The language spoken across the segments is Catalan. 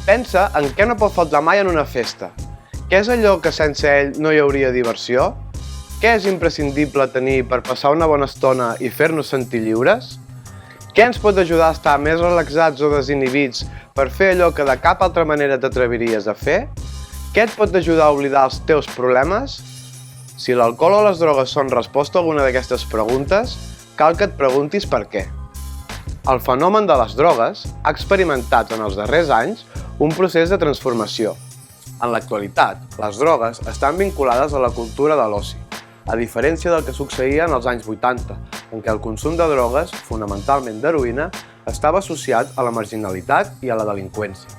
Pensa en què no pot faltar mai en una festa. Què és allò que sense ell no hi hauria diversió? Què és imprescindible tenir per passar una bona estona i fer-nos sentir lliures? Què ens pot ajudar a estar més relaxats o desinhibits per fer allò que de cap altra manera t'atreviries a fer? Què et pot ajudar a oblidar els teus problemes? Si l'alcohol o les drogues són resposta a alguna d'aquestes preguntes, cal que et preguntis per què. El fenomen de les drogues ha experimentat en els darrers anys un procés de transformació. En l'actualitat, les drogues estan vinculades a la cultura de l'oci, a diferència del que succeïa en els anys 80, en què el consum de drogues, fonamentalment d'heroïna, estava associat a la marginalitat i a la delinqüència.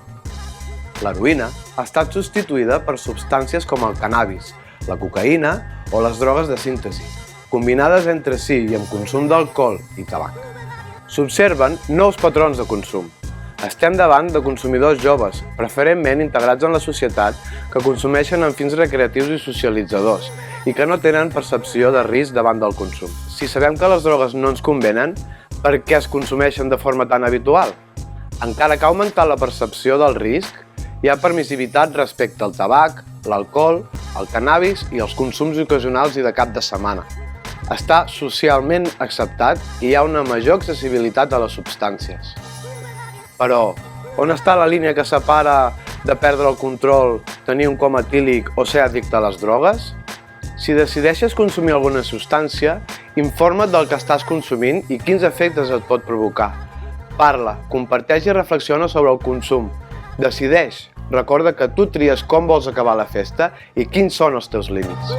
L'heroïna ha estat substituïda per substàncies com el cannabis, la cocaïna o les drogues de síntesi, combinades entre si i amb consum d'alcohol i tabac. S'observen nous patrons de consum. Estem davant de consumidors joves, preferentment integrats en la societat, que consumeixen amb fins recreatius i socialitzadors i que no tenen percepció de risc davant del consum. Si sabem que les drogues no ens convenen, per què es consumeixen de forma tan habitual? Encara que ha augmentat la percepció del risc, hi ha permissivitat respecte al tabac, l'alcohol, el cannabis i els consums ocasionals i de cap de setmana. Està socialment acceptat i hi ha una major accessibilitat a les substàncies. Però, on està la línia que separa de perdre el control, tenir un coma etílic o ser addicte a les drogues? Si decideixes consumir alguna substància, informa't del que estàs consumint i quins efectes et pot provocar. Parla, comparteix i reflexiona sobre el consum. Decideix, recorda que tu tries com vols acabar la festa i quins són els teus límits.